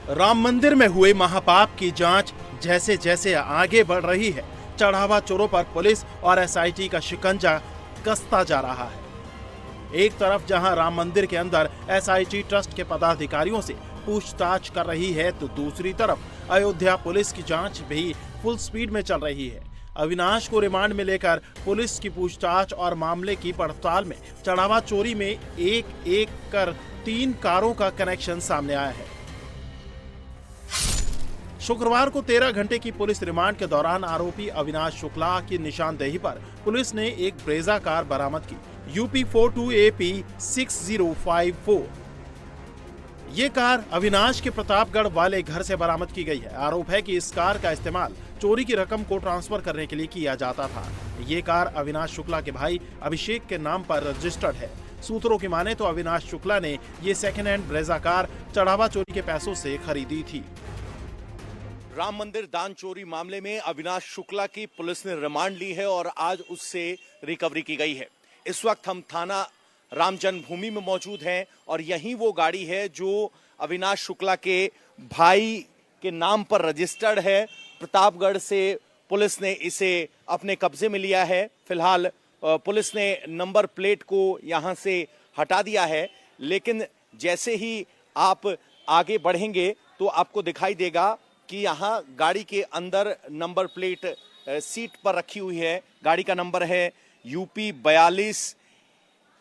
राम मंदिर में हुए महापाप की जांच जैसे जैसे आगे बढ़ रही है, चढ़ावा चोरों पर पुलिस और एसआईटी का शिकंजा कसता जा रहा है। एक तरफ जहां राम मंदिर के अंदर एसआईटी ट्रस्ट के पदाधिकारियों से पूछताछ कर रही है, तो दूसरी तरफ अयोध्या पुलिस की जांच भी फुल स्पीड में चल रही है। अविनाश को रिमांड में लेकर पुलिस की पूछताछ और मामले की पड़ताल में चढ़ावा चोरी में एक एक कर 3 कारों का कनेक्शन सामने आया है। शुक्रवार को 13 घंटे की पुलिस रिमांड के दौरान आरोपी अविनाश शुक्ला की निशानदेही पर पुलिस ने एक ब्रेजा कार बरामद की, यूपी 42AP 6054। ये कार अविनाश के प्रतापगढ़ वाले घर से बरामद की गई है। आरोप है कि इस कार का इस्तेमाल चोरी की रकम को ट्रांसफर करने के लिए किया जाता था। ये कार अविनाश शुक्ला के भाई अभिषेक के नाम पर रजिस्टर्ड है। सूत्रों की माने तो अविनाश शुक्ला ने ये सेकेंड हैंड ब्रेजा कार चढ़ावा चोरी के पैसों से खरीदी थी। राम मंदिर दान चोरी मामले में अविनाश शुक्ला की पुलिस ने रिमांड ली है और आज उससे रिकवरी की गई है। इस वक्त हम थाना राम जन्मभूमि में मौजूद हैं और यही वो गाड़ी है जो अविनाश शुक्ला के भाई के नाम पर रजिस्टर्ड है। प्रतापगढ़ से पुलिस ने इसे अपने कब्जे में लिया है। फिलहाल पुलिस ने नंबर प्लेट को यहां से हटा दिया है, लेकिन जैसे ही आप आगे बढ़ेंगे तो आपको दिखाई देगा कि यहाँ गाड़ी के अंदर नंबर प्लेट सीट पर रखी हुई है। गाड़ी का नंबर है यूपी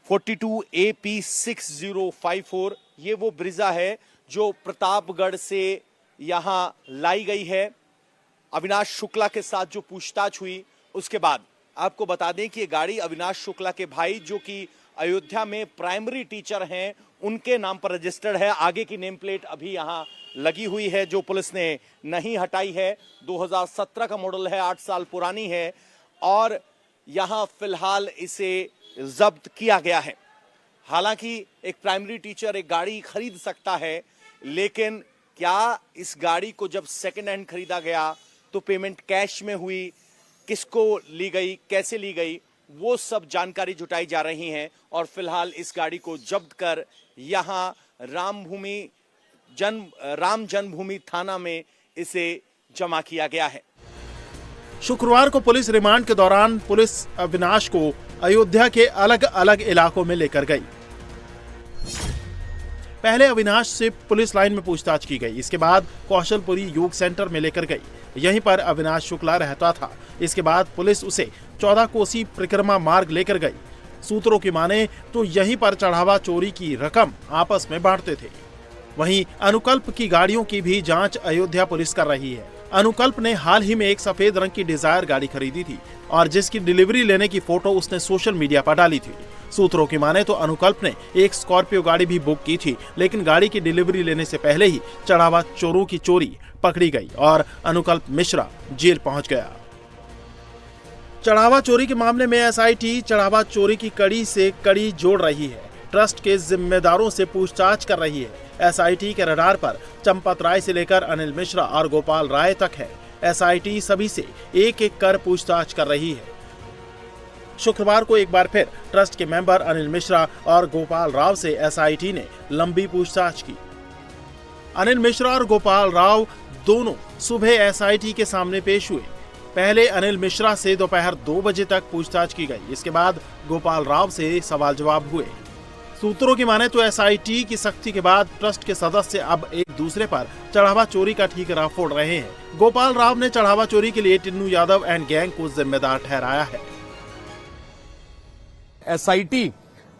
42AP 6054। ये वो ब्रिजा है जो प्रतापगढ़ से यहाँ लाई गई है। अविनाश शुक्ला के साथ जो पूछताछ हुई उसके बाद आपको बता दें कि ये गाड़ी अविनाश शुक्ला के भाई जो कि अयोध्या में प्राइमरी टीचर हैं उनके नाम पर रजिस्टर्ड है। आगे की नेम प्लेट अभी यहाँ लगी हुई है जो पुलिस ने नहीं हटाई है। 2017 का मॉडल है, 8 साल पुरानी है और यहाँ फिलहाल इसे जब्त किया गया है। हालांकि एक प्राइमरी टीचर एक गाड़ी खरीद सकता है, लेकिन क्या इस गाड़ी को जब सेकेंड हैंड खरीदा गया तो पेमेंट कैश में हुई, किसको ली गई, कैसे ली गई, वो सब जानकारी जुटाई जा रही है और फिलहाल इस गाड़ी को जब्त कर यहाँ राम जन्मभूमि थाना में इसे जमा किया गया है। शुक्रवार को पुलिस रिमांड के दौरान पुलिस अविनाश को अयोध्या के अलग अलग इलाकों में लेकर गई। पहले अविनाश से पुलिस लाइन में पूछताछ की गई, इसके बाद कौशलपुरी योग सेंटर में लेकर गई। यहीं पर अविनाश शुक्ला रहता था। इसके बाद पुलिस उसे 14 कोसी परिक्रमा मार्ग लेकर गई। सूत्रों की माने तो यहीं पर चढ़ावा चोरी की रकम आपस में बांटते थे। वहीं अनुकल्प की गाड़ियों की भी जांच अयोध्या पुलिस कर रही है। अनुकल्प ने हाल ही में एक सफेद रंग की डिजायर गाड़ी खरीदी थी और जिसकी डिलीवरी लेने की फोटो उसने सोशल मीडिया पर डाली थी। सूत्रों की माने तो अनुकल्प ने एक स्कॉर्पियो गाड़ी भी बुक की थी, लेकिन गाड़ी की डिलीवरी लेने से पहले ही चढ़ावा चोरों की चोरी पकड़ी गई और अनुकल्प मिश्रा जेल पहुंच गया। चढ़ावा चोरी के मामले में एसआईटी चढ़ावा चोरी की कड़ी से कड़ी जोड़ रही है। ट्रस्ट के जिम्मेदारों से पूछताछ कर रही है। एसआईटी के रडार पर चंपत राय से लेकर अनिल मिश्रा और गोपाल राय तक है। एसआईटी सभी से एक एक कर पूछताछ कर रही है। शुक्रवार को एक बार फिर ट्रस्ट के मेंबर अनिल मिश्रा और गोपाल राव से एसआईटी ने लंबी पूछताछ की। अनिल मिश्रा और गोपाल राव दोनों सुबह एसआईटी के सामने पेश हुए। पहले अनिल मिश्रा से दोपहर 2 बजे तक पूछताछ की गई। इसके बाद गोपाल राव से सवाल जवाब हुए। सूत्रों की माने तो एसआईटी की सख्ती के बाद ट्रस्ट के सदस्य अब एक दूसरे पर चढ़ावा चोरी का ठीकरा फोड़ रहे हैं। गोपाल राव ने चढ़ावा चोरी के लिए टिन्नू यादव एंड गैंग को जिम्मेदार ठहराया है। एसआईटी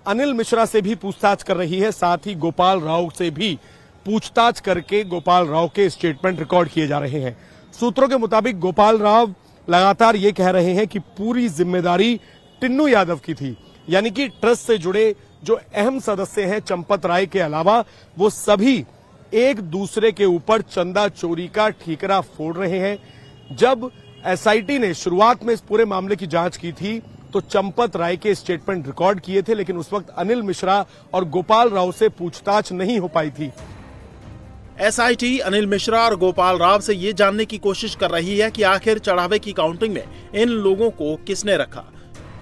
अनिल मिश्रा से भी पूछताछ कर रही है, साथ ही गोपाल राव से भी पूछताछ करके गोपाल राव के स्टेटमेंट रिकॉर्ड किए जा रहे हैं। सूत्रों के मुताबिक गोपाल राव लगातार ये कह रहे हैं कि पूरी जिम्मेदारी टिन्नू यादव की थी, यानी कि ट्रस्ट से जुड़े जो अहम सदस्य हैं चंपत राय के अलावा वो सभी एक दूसरे के ऊपर चंदा चोरी का ठीकरा फोड़ रहे हैं। जब एसआईटी ने शुरुआत में इस पूरे मामले की जांच की थी तो चंपत राय के स्टेटमेंट रिकॉर्ड किए थे, लेकिन उस वक्त अनिल मिश्रा और गोपाल राव से पूछताछ नहीं हो पाई थी। एसआईटी अनिल मिश्रा और गोपाल राव से ये जानने की कोशिश कर रही है कि आखिर चढ़ावे की काउंटिंग में इन लोगों को किसने रखा,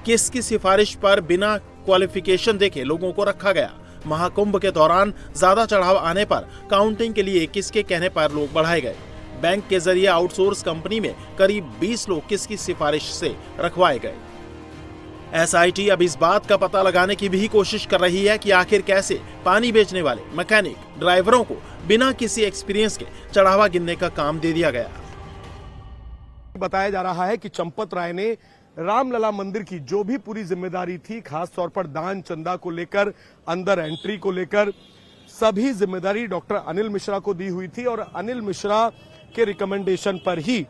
किसकी सिफारिश पर बिना क्वालिफिकेशन देखे लोगों को रखा गया। महाकुंभ के दौरान ज्यादा चढ़ाव आने पर काउंटिंग के लिए किसके कहने पर लोग बढ़ाए गए। बैंक के जरिए आउटसोर्स कंपनी में करीब 20 लोग किसकी सिफारिश से रखवाए गए। एसआईटी अब इस बात का पता लगाने की भी कोशिश कर रही है कि आखिर कैसे पानी बेचने वाले मैकेनिक ड्राइवरों को बिना किसी एक्सपीरियंस के चढ़ावा गिनने का काम दे दिया गया। बताया जा रहा है कि चंपत राय ने रामलला मंदिर की जो भी पूरी जिम्मेदारी थी, खास तौर पर दान चंदा को लेकर, अंदर एंट्री को लेकर, सभी जिम्मेदारी डॉक्टर अनिल मिश्रा को दी हुई थी। और अनिल मिश्रा के रिकमेंडेशन पर ही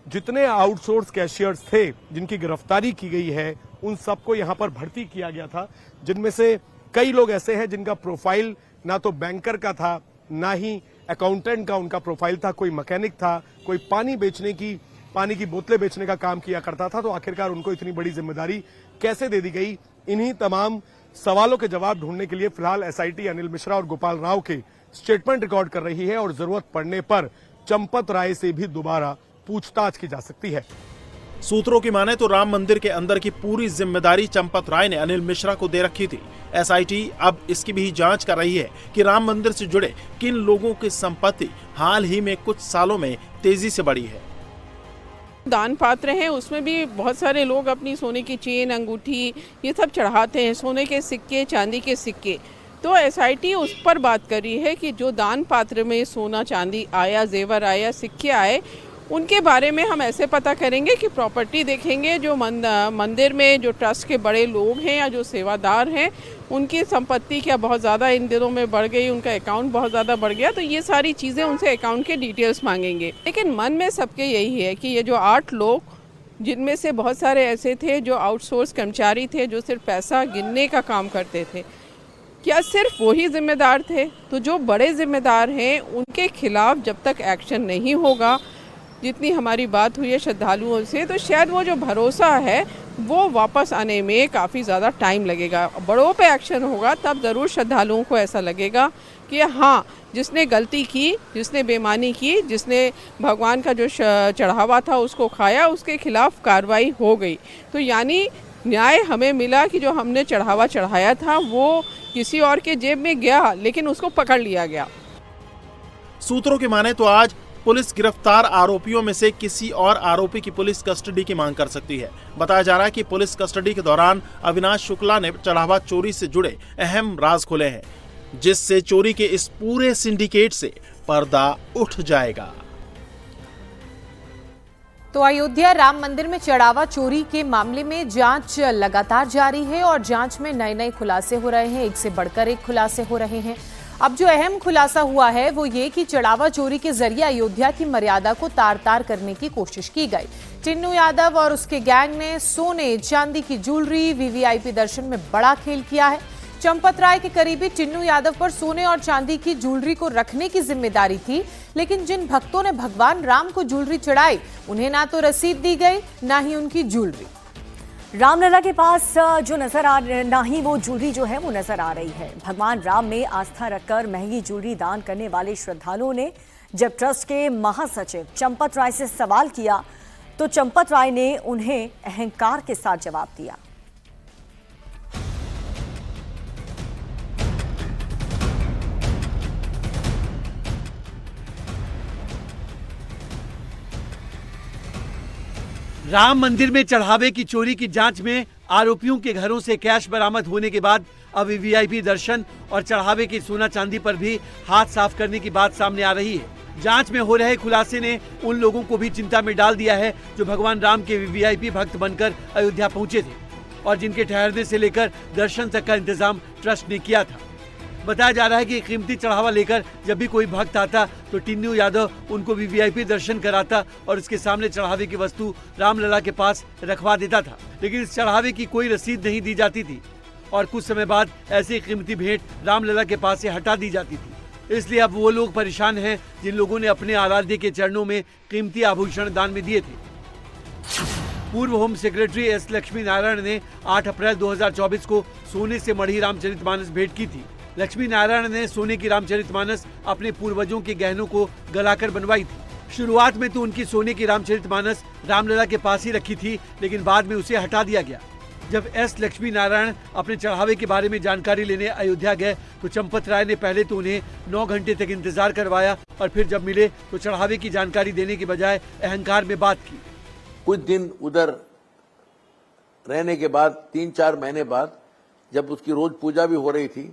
जितने आउटसोर्स कैशियर्स थे जिनकी गिरफ्तारी की गई है, उन सबको यहां पर भर्ती किया गया था, जिनमें से कई लोग ऐसे हैं जिनका प्रोफाइल ना तो बैंकर का था, ना ही अकाउंटेंट का उनका प्रोफाइल था। कोई मैकेनिक था, कोई पानी की बोतलें बेचने का काम किया करता था। तो आखिरकार उनको इतनी बड़ी जिम्मेदारी कैसे दे दी गई? इन्हीं तमाम सवालों के जवाब ढूंढने के लिए फिलहाल एसआईटी अनिल मिश्रा और गोपाल राव के स्टेटमेंट रिकॉर्ड कर रही है और जरूरत पड़ने पर चंपत राय से भी दोबारा पूछताछ की जा सकती है। सूत्रों की माने तो राम मंदिर के अंदर की पूरी जिम्मेदारी चंपत राय ने अनिल मिश्रा को दे रखी थी। एसआईटी अब इसकी भी जांच कर रही है कि राम मंदिर से जुड़े किन लोगों की संपत्ति हाल ही में कुछ सालों में तेजी से बढ़ी है। दान पात्र हैं, उसमें भी बहुत सारे लोग अपनी सोने की चेन, अंगूठी ये सब चढ़ाते हैं, सोने के सिक्के, चांदी के सिक्के। तो एसआईटी उस पर बात कर रही है कि जो दान पात्र में सोना चांदी आया, जेवर आया, सिक्के आए, उनके बारे में हम ऐसे पता करेंगे कि प्रॉपर्टी देखेंगे, जो मंदिर में जो ट्रस्ट के बड़े लोग हैं या जो सेवादार हैं, उनकी संपत्ति क्या बहुत ज़्यादा इन दिनों में बढ़ गई, उनका अकाउंट बहुत ज़्यादा बढ़ गया, तो ये सारी चीज़ें उनसे अकाउंट के डिटेल्स मांगेंगे। लेकिन मन में सबके यही है कि ये जो 8 लोग, जिनमें से बहुत सारे ऐसे थे जो आउटसोर्स कर्मचारी थे, जो सिर्फ पैसा गिनने का काम करते थे, क्या सिर्फ वही जिम्मेदार थे? तो जो बड़े जिम्मेदार हैं उनके खिलाफ जब तक एक्शन नहीं होगा, जितनी हमारी बात हुई है श्रद्धालुओं से, तो शायद वो जो भरोसा है वो वापस आने में काफ़ी ज़्यादा टाइम लगेगा। बड़ों पे एक्शन होगा तब ज़रूर श्रद्धालुओं को ऐसा लगेगा कि हाँ, जिसने गलती की, जिसने बेईमानी की, जिसने भगवान का जो चढ़ावा था उसको खाया, उसके खिलाफ कार्रवाई हो गई। तो यानी न्याय हमें मिला कि जो हमने चढ़ावा चढ़ाया था वो किसी और के जेब में गया, लेकिन उसको पकड़ लिया गया। सूत्रों की माने तो आज पुलिस गिरफ्तार आरोपियों में से किसी और आरोपी की पुलिस कस्टडी की मांग कर सकती है। बताया जा रहा है कि पुलिस कस्टडी के दौरान अविनाश शुक्ला ने चढ़ावा चोरी से जुड़े अहम राज खोले हैं, जिससे चोरी के इस पूरे सिंडिकेट से पर्दा उठ जाएगा। तो अयोध्या राम मंदिर में चढ़ावा चोरी के मामले में जांच लगातार जारी है और जांच में नए खुलासे हो रहे हैं, एक से बढ़कर एक खुलासे हो रहे हैं। अब जो अहम खुलासा हुआ है वो ये कि चढ़ावा चोरी के जरिए अयोध्या की मर्यादा को तार-तार करने की कोशिश की गई। टिन्नू यादव और उसके गैंग ने सोने चांदी की ज्वेलरी, वीवीआईपी दर्शन में बड़ा खेल किया है। चंपत राय के करीबी टिन्नू यादव पर सोने और चांदी की ज्वेलरी को रखने की जिम्मेदारी थी, लेकिन जिन भक्तों ने भगवान राम को ज्वेलरी चढ़ाई, उन्हें ना तो रसीद दी गई, ना ही उनकी ज्वेलरी। रामलला के पास जो नजर आ ना ही वो ज्वेलरी जो है वो नजर आ रही है। भगवान राम में आस्था रखकर महंगी ज्वेलरी दान करने वाले श्रद्धालुओं ने जब ट्रस्ट के महासचिव चंपत राय से सवाल किया तो चंपत राय ने उन्हें अहंकार के साथ जवाब दिया। राम मंदिर में चढ़ावे की चोरी की जांच में आरोपियों के घरों से कैश बरामद होने के बाद अब वीवीआईपी दर्शन और चढ़ावे की सोना चांदी पर भी हाथ साफ करने की बात सामने आ रही है। जांच में हो रहे खुलासे ने उन लोगों को भी चिंता में डाल दिया है जो भगवान राम के वीवीआईपी भक्त बनकर अयोध्या पहुंचे थे और जिनके ठहरने से लेकर दर्शन तक का इंतजाम ट्रस्ट ने किया था। बताया जा रहा है कि कीमती चढ़ावा लेकर जब भी कोई भक्त आता तो टिन्नू यादव उनको वीवीआईपी दर्शन कराता और उसके सामने चढ़ावे की वस्तु रामलला के पास रखवा देता था, लेकिन इस चढ़ावे की कोई रसीद नहीं दी जाती थी और कुछ समय बाद ऐसी कीमती भेंट रामलला के पास से हटा दी जाती थी। इसलिए अब वो लोग परेशान हैं जिन लोगों ने अपने आराध्य के चरणों में कीमती आभूषण दान में दिए थे। पूर्व home secretary S Lakshmi Narayan ने 8 अप्रैल 2024 को सोने से मढ़ी रामचरितमानस भेंट की थी। लक्ष्मी नारायण ने सोने की रामचरितमानस अपने पूर्वजों के गहनों को गलाकर बनवाई थी। शुरुआत में तो उनकी सोने की रामचरितमानस रामलला के पास ही रखी थी, लेकिन बाद में उसे हटा दिया गया। जब एस लक्ष्मी नारायण अपने चढ़ावे के बारे में जानकारी लेने अयोध्या गए तो चंपत राय ने पहले तो उन्हें 9 घंटे तक इंतजार करवाया और फिर जब मिले तो चढ़ावे की जानकारी देने के बजाय अहंकार में बात की। कुछ दिन उधर रहने के बाद 3-4 महीने बाद जब उसकी रोज पूजा भी हो रही थी,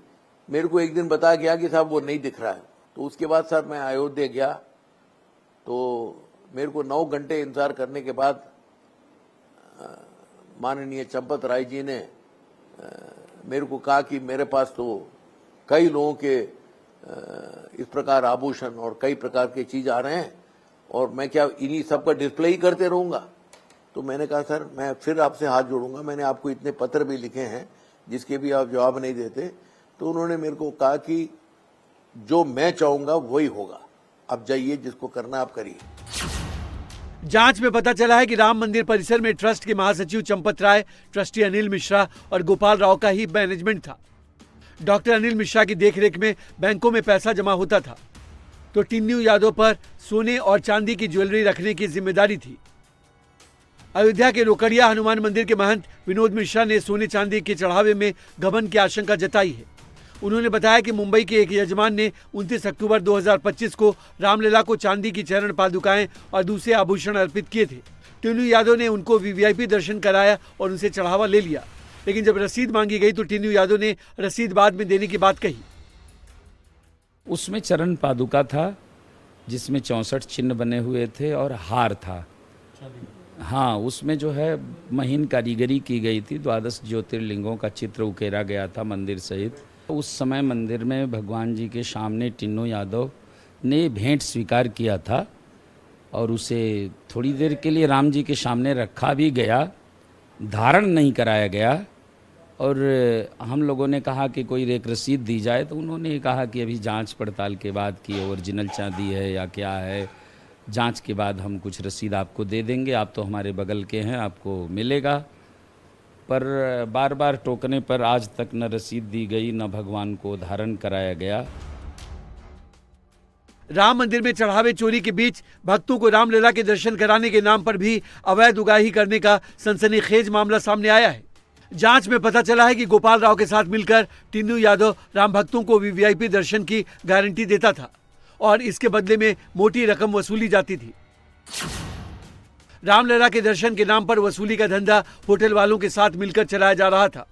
मेरे को एक दिन बताया गया कि साहब वो नहीं दिख रहा है। तो उसके बाद सर मैं अयोध्या गया तो मेरे को 9 घंटे इंतजार करने के बाद माननीय चंपत राय जी ने मेरे को कहा कि मेरे पास तो कई लोगों के इस प्रकार आभूषण और कई प्रकार के चीज आ रहे हैं और मैं क्या इन्हीं सब का डिस्प्ले ही करते रहूंगा। तो मैंने कहा सर मैं फिर आपसे हाथ जोड़ूंगा, मैंने आपको इतने पत्र भी लिखे हैं जिसके भी आप जवाब नहीं देते। तो उन्होंने मेरे को कहा कि जो मैं चाहूंगा वही होगा, अब जाइए जिसको करना आप करिए। जांच में पता चला है कि राम मंदिर परिसर में ट्रस्ट के महासचिव चंपत राय, ट्रस्टी अनिल मिश्रा और गोपाल राव का ही मैनेजमेंट था। डॉक्टर अनिल मिश्रा की देखरेख में बैंकों में पैसा जमा होता था तो टिन्नू यादव पर सोने और चांदी की ज्वेलरी रखने की जिम्मेदारी थी। अयोध्या के रोकड़िया हनुमान मंदिर के महंत विनोद मिश्रा ने सोने चांदी के चढ़ावे में गबन की आशंका जताई है। उन्होंने बताया कि मुंबई के एक यजमान ने 29 अक्टूबर 2025 को रामलला को चांदी की चरण पादुकाएं और दूसरे आभूषण अर्पित किए थे। टिन्नू यादव ने उनको वीवीआईपी दर्शन कराया और उनसे चढ़ावा ले लिया, लेकिन जब रसीद मांगी गई तो टिन्नू यादव ने रसीद बाद में देने की बात कही। उसमें चरण पादुका था जिसमें 64 चिन्ह बने हुए थे और हार था। हाँ, उसमें जो है महीन कारीगरी की गई थी। 12 ज्योतिर्लिंगों का चित्र उकेरा गया था मंदिर सहित। उस समय मंदिर में भगवान जी के सामने टिन्नू यादव ने भेंट स्वीकार किया था और उसे थोड़ी देर के लिए राम जी के सामने रखा भी गया, धारण नहीं कराया गया। और हम लोगों ने कहा कि कोई एक रसीद दी जाए तो उन्होंने कहा कि अभी जांच पड़ताल के बाद कि ओरिजिनल चांदी है या क्या है, जांच के बाद हम कुछ रसीद आपको दे देंगे, आप तो हमारे बगल के हैं, आपको मिलेगा। पर बार बार टोकने पर आज तक न रसीद दी गई, न भगवान को धारण कराया गया। राम मंदिर में चढ़ावे चोरी के बीच भक्तों को रामलला के दर्शन कराने के नाम पर भी अवैध उगाही करने का सनसनीखेज मामला सामने आया है। जांच में पता चला है कि गोपाल राव के साथ मिलकर टिन्नू यादव राम भक्तों को वीवीआईपी दर्शन की गारंटी देता था और इसके बदले में मोटी रकम वसूली जाती थी। रामलला के दर्शन के नाम पर वसूली का धंधा होटल वालों के साथ मिलकर चलाया जा रहा था।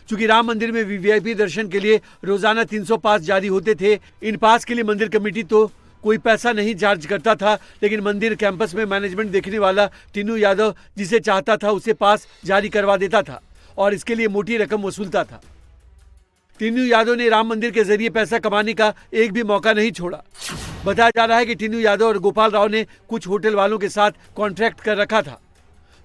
चूंकि राम मंदिर में वीवीआईपी दर्शन के लिए रोजाना 300 पास जारी होते थे, इन पास के लिए मंदिर कमेटी तो कोई पैसा नहीं चार्ज करता था, लेकिन मंदिर कैंपस में मैनेजमेंट देखने वाला टिन्नू यादव जिसे चाहता था उसे पास जारी करवा देता था और इसके लिए मोटी रकम वसूलता था। टिन्नू यादव ने राम मंदिर के जरिए पैसा कमाने का एक भी मौका नहीं छोड़ा। बताया जा रहा है कि टिन्नू यादव और गोपाल राव ने कुछ होटल वालों के साथ कॉन्ट्रैक्ट कर रखा था।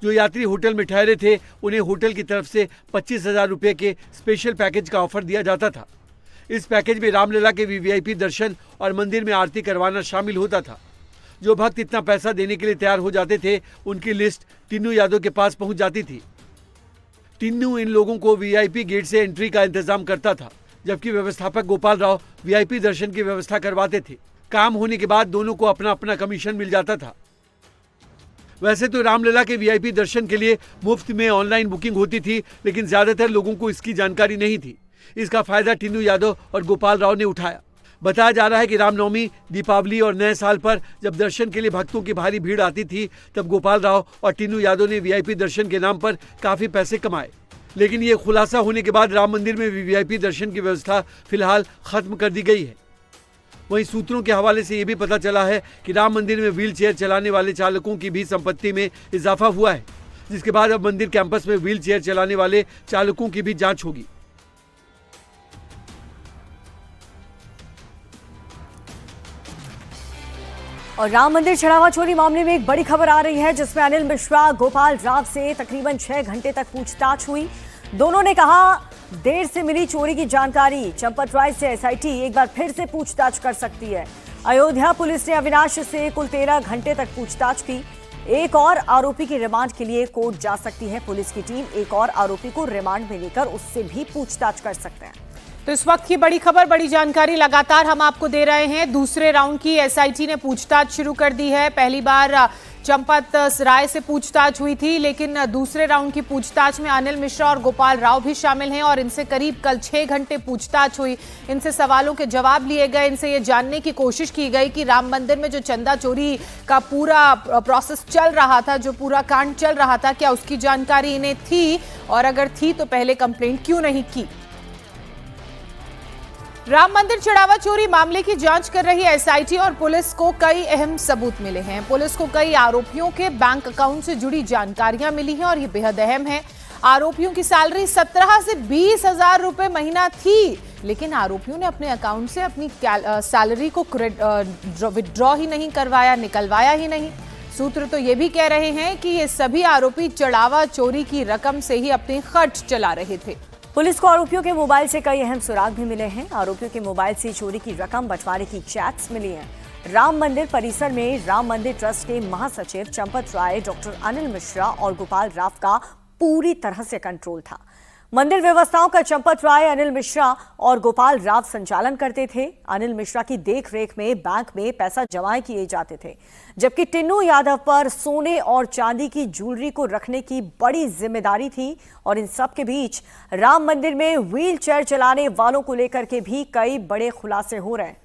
जो यात्री होटल में ठहरे थे उन्हें होटल की तरफ से 25,000 रुपये के स्पेशल पैकेज का ऑफर दिया जाता था। इस पैकेज में रामलला के वीवीआईपी दर्शन और मंदिर में आरती करवाना शामिल होता था। जो भक्त इतना पैसा देने के लिए तैयार हो जाते थे उनकी लिस्ट टिन्नू यादव के पास पहुंच जाती थी। टिन्नू इन लोगों को वीआईपी गेट से एंट्री का इंतजाम करता था, जबकि व्यवस्थापक गोपाल राव वीआईपी दर्शन की व्यवस्था करवाते थे। काम होने के बाद दोनों को अपना अपना कमीशन मिल जाता था। वैसे तो रामलला के वीआईपी दर्शन के लिए मुफ्त में ऑनलाइन बुकिंग होती थी, लेकिन ज्यादातर लोगों को इसकी जानकारी नहीं थी। इसका फायदा टिन्नू यादव और गोपाल राव ने उठाया। बताया जा रहा है कि रामनवमी, दीपावली और नए साल पर जब दर्शन के लिए भक्तों की भारी भीड़ आती थी तब गोपाल राव और टिन्नू यादव ने वीआईपी दर्शन के नाम पर काफी पैसे कमाए। लेकिन ये खुलासा होने के बाद राम मंदिर में वीवीआईपी दर्शन की व्यवस्था फिलहाल खत्म कर दी गई है। वहीं सूत्रों के हवाले से ये भी पता चला है कि राम मंदिर में व्हील चेयर चलाने वाले चालकों की भी संपत्ति में इजाफा हुआ है, जिसके बाद अब मंदिर कैंपस में व्हील चेयर चलाने वाले चालकों की भी जांच होगी। और राम मंदिर चढ़ावा चोरी मामले में एक बड़ी खबर आ रही है, जिसमें अनिल मिश्रा, गोपाल राव से तकरीबन 6 घंटे तक पूछताछ हुई। दोनों ने कहा देर से मिली चोरी की जानकारी चंपत राय से एसआईटी एक बार फिर से पूछताछ कर सकती है। अयोध्या पुलिस ने अविनाश से कुल 13 घंटे तक पूछताछ की। एक और आरोपी की रिमांड के लिए कोर्ट जा सकती है। पुलिस की टीम एक और आरोपी को रिमांड में लेकर उससे भी पूछताछ कर सकते हैं। तो इस वक्त की बड़ी खबर, बड़ी जानकारी लगातार हम आपको दे रहे हैं। दूसरे राउंड की एसआईटी ने पूछताछ शुरू कर दी है। पहली बार चंपत राय से पूछताछ हुई थी, लेकिन दूसरे राउंड की पूछताछ में अनिल मिश्रा और गोपाल राव भी शामिल हैं और इनसे करीब कल 6 घंटे पूछताछ हुई। इनसे सवालों के जवाब लिए गए, इनसे ये जानने की कोशिश की गई कि राम मंदिर में जो चंदा चोरी का पूरा प्रोसेस चल रहा था, जो पूरा कांड चल रहा था, क्या उसकी जानकारी इन्हें थी, और अगर थी तो पहले कंप्लेंट क्यों नहीं की। राम मंदिर चढ़ावा चोरी मामले की जांच कर रही एसआईटी और पुलिस को कई अहम सबूत मिले हैं। पुलिस को कई आरोपियों के बैंक अकाउंट से जुड़ी जानकारियां मिली हैं और ये बेहद अहम है। आरोपियों की सैलरी 17 से 20 हजार रुपए महीना थी, लेकिन आरोपियों ने अपने अकाउंट से अपनी सैलरी को विड्रॉ ही नहीं करवाया, निकलवाया ही नहीं। सूत्र तो ये भी कह रहे हैं कि ये सभी आरोपी चढ़ावा चोरी की रकम से ही अपने खर्च चला रहे थे। पुलिस को आरोपियों के मोबाइल से कई अहम सुराग भी मिले हैं। आरोपियों के मोबाइल से चोरी की रकम बंटवारे की चैट्स मिली हैं। राम मंदिर परिसर में राम मंदिर ट्रस्ट के महासचिव चंपत राय, डॉक्टर अनिल मिश्रा और गोपाल राव का पूरी तरह से कंट्रोल था। मंदिर व्यवस्थाओं का चंपत राय, अनिल मिश्रा और गोपाल राव संचालन करते थे। अनिल मिश्रा की देखरेख में बैंक में पैसा जमा किए जाते थे, जबकि टिन्नू यादव पर सोने और चांदी की ज्वेलरी को रखने की बड़ी जिम्मेदारी थी। और इन सब के बीच राम मंदिर में व्हील चेयर चलाने वालों को लेकर के भी कई बड़े खुलासे हो रहे हैं।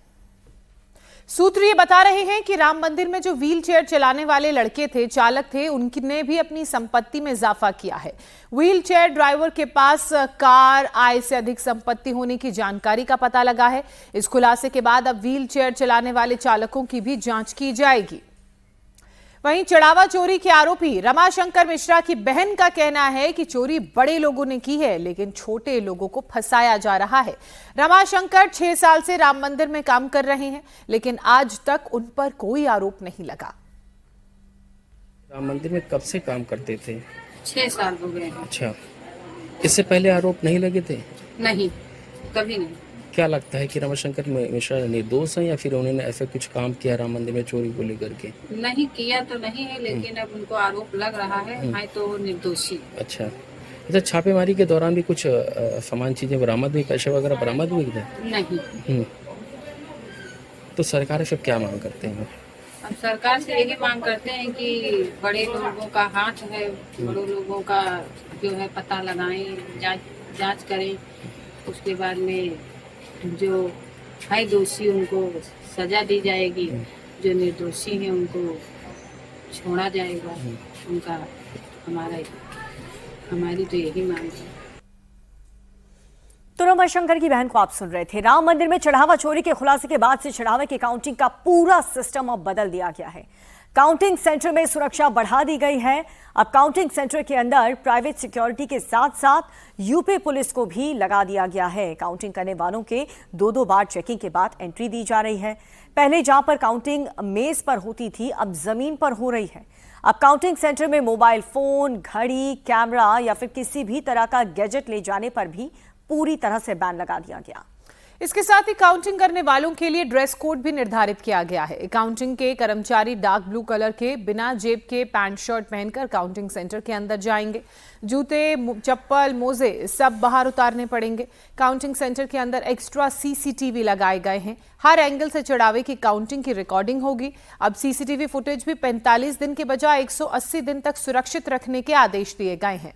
सूत्र ये बता रहे हैं कि राम मंदिर में जो व्हील चेयर चलाने वाले लड़के थे, चालक थे, उनने भी अपनी संपत्ति में इजाफा किया है। व्हील चेयर ड्राइवर के पास कार, आय से अधिक संपत्ति होने की जानकारी का पता लगा है। इस खुलासे के बाद अब व्हील चेयर चलाने वाले चालकों की भी जांच की जाएगी। वहीं चढ़ावा चोरी के आरोपी रमाशंकर मिश्रा की बहन का कहना है कि चोरी बड़े लोगों ने की है, लेकिन छोटे लोगों को फंसाया जा रहा है। रमाशंकर 6 साल से राम मंदिर में काम कर रहे हैं, लेकिन आज तक उन पर कोई आरोप नहीं लगा। राम मंदिर में कब से काम करते थे? 6 साल हो गए हैं। अच्छा, इससे पहले आरोप नहीं लगे थे? नहीं, कभी नहीं। क्या लगता है कि रमाशंकर मिश्रा निर्दोष हैं या फिर उन्होंने ऐसा कुछ काम किया राम मंदिर में चोरी को लेकर के? नहीं किया तो नहीं है, लेकिन अब उनको आरोप लग रहा है, है तो निर्दोषी। अच्छा, छापेमारी के दौरान भी कुछ सामान चीजें बरामद हुई, पैसे वगैरह बरामद हुए थे? नहीं। तो सरकार से क्या मांग करते हैं? अब सरकार से यही मांग करते हैं कि बड़े लोगों का हाथ है, बड़े लोगों का जो है पता लगाएं, जांच करें। उसके बाद में जो है दोषी उनको सजा दी जाएगी, जो निर्दोषी हैं उनको छोड़ा जाएगा। उनका हमारी तो यही मांग है। तो रमाशंकर की बहन को आप सुन रहे थे। राम मंदिर में चढ़ावा चोरी के खुलासे के बाद से चढ़ावे की काउंटिंग का पूरा सिस्टम अब बदल दिया गया है। काउंटिंग सेंटर में सुरक्षा बढ़ा दी गई है। अब काउंटिंग सेंटर के अंदर प्राइवेट सिक्योरिटी के साथ साथ यूपी पुलिस को भी लगा दिया गया है। काउंटिंग करने वालों के 2-2 बार चेकिंग के बाद एंट्री दी जा रही है। पहले जहां पर काउंटिंग मेज पर होती थी, अब जमीन पर हो रही है। अब काउंटिंग सेंटर में मोबाइल फोन, घड़ी, कैमरा या फिर किसी भी तरह का गैजेट ले जाने पर भी पूरी तरह से बैन लगा दिया गया। इसके साथ ही काउंटिंग करने वालों के लिए ड्रेस कोड भी निर्धारित किया गया है। काउंटिंग के कर्मचारी डार्क ब्लू कलर के बिना जेब के पैंट शर्ट पहनकर काउंटिंग सेंटर के अंदर जाएंगे। जूते, चप्पल, मोजे सब बाहर उतारने पड़ेंगे। काउंटिंग सेंटर के अंदर एक्स्ट्रा सीसीटीवी लगाए गए हैं। हर एंगल से चढ़ावे की काउंटिंग की रिकॉर्डिंग होगी। अब सीसीटीवी फुटेज भी 45 दिन के बजाय 180 दिन तक सुरक्षित रखने के आदेश दिए गए हैं।